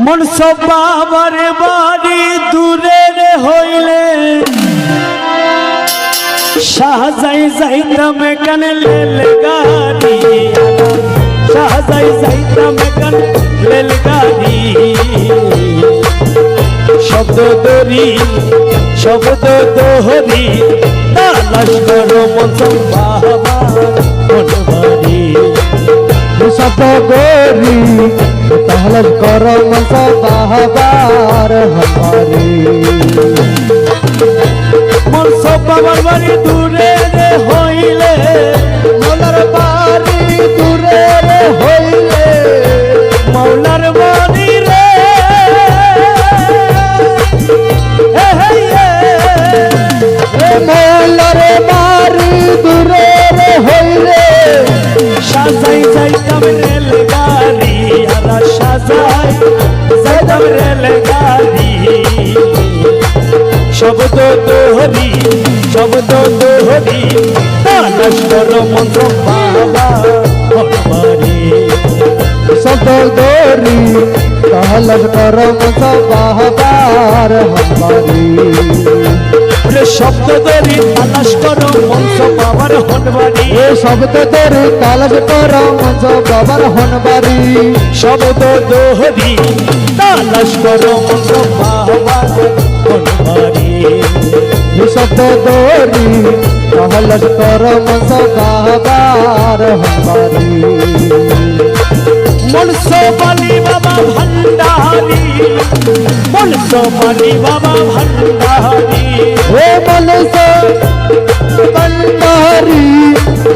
মন সব বাবারে বাড়ি দূরে রে হইলে শাহজাই যাইতাম কানে লেল গাড়ি শাহজাই যাইতাম কান লেল গাড়ি শব্দ দরি শব্দ দোহরি তালাশ করো মন সব বাবা মনবাড়ি শব্দ গরি তালাশ করো মন সব বাবার হমারি মন সব বাবার বাড়ি দূরে রে হইলে মৌলার বাড়ি দূরে রে হইলে মৌলার বাড়ি রে মৌলার বাড়ি দূরে রে হইলে সাজাই যাইতাম রেল গাড়ি আর সাজাই যাইতাম রেল গাড়ি শব্দ দোহরি শব্দ দোহরি তালাশ করো মন সব বাবা মনবাড়ি শব্দ গরি তালাশ করো মন সব বাবার হমারি শব্দ দরি তালাশ করো মন সব বাবার হনবাড়ি শব্দ গরি তালাশ করো মন সব বাবার হনবারি শব্দ দোহরি তালাশ করো মন সব বাবার হনবাড়ি শব্দ গরি তালাশ করো মন সব বাবার হনবারি মন সোপালি বাবা ভান্ডারি মন সোপালি বাবা ভান্ডারি হে মনস ভণ্ডারি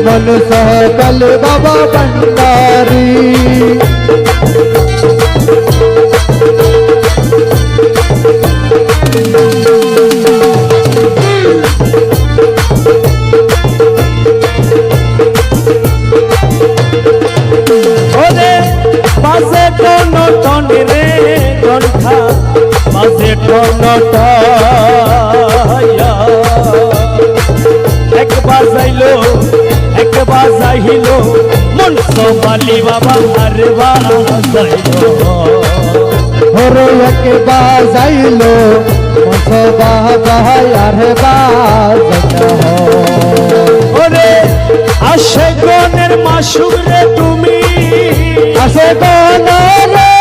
মনস কল বাবা ভণ্ডারি ওরে বাজে টন টন রে কণ্ঠা বাজে টন এক বাজাইলো এক বাজাইলো মন সোপালি বাবা আর বাজাইলো হরে এক বাজাইলো মনস বাজাই আর বাজাইলো ওরে আসে গনের মাসুক রে তুমি আসে গনরে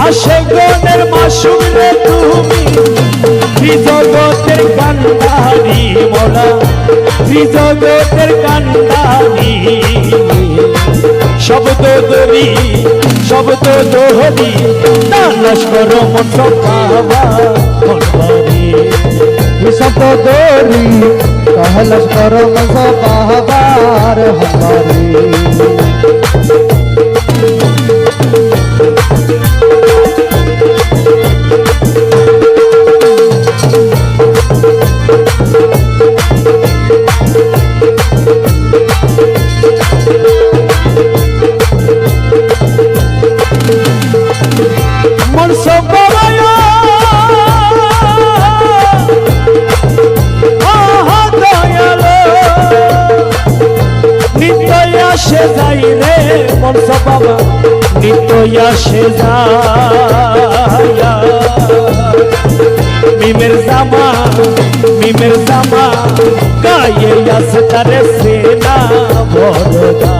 আসে গনের মাসুক রে তুমি ত্রিজগতের কান্ডারি মোলা ত্রিজগতের কান্ডারি শব্দ দরি শব্দ দোহরি তালাশ করো মন সব বাবা মনবাড়ি শব্দ গরি তালাশ করো মন সব বাবার হমারি মন সব বাবা দয়ালো নিত্যই আসে যাই রে মন সব বাবা নিত্যই আসে যায় মিমের জামা গায়ে আসে তারে সেনা বড়দা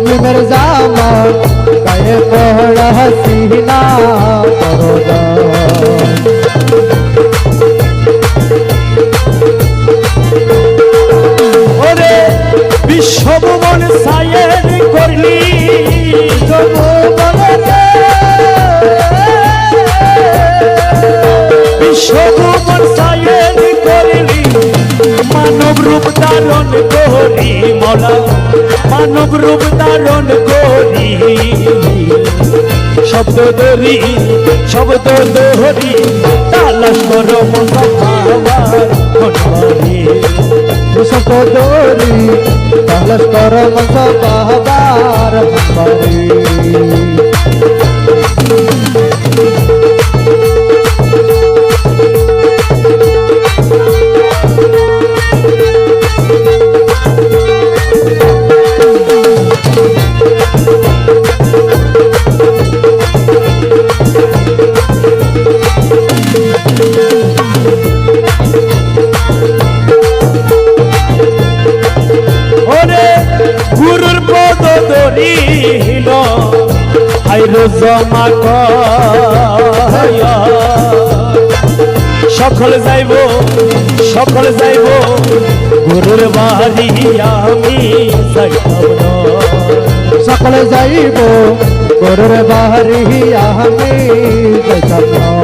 মিমের জামা গায়ে পহড়া হাসিনা পরদা ওরে বিশ্বভুবন সায়ের করলি বিশ্বভুবন সায়ের করলি মানব রূপ ধারণ করি মলা মানব রূপ ধারণ করি শব্দ দরি শব্দ দোহরি তালাশ করো মন সব বাবার মনবাড়ি শব্দ গরি তালাশ করো মন সব বাবার হমারি মায়ের জমা কয়া সকলে যাইব গুরুর বাড়ি আমি যাইতাম না সকলে যাইব গরুর বাহারি আমি যাইতাম না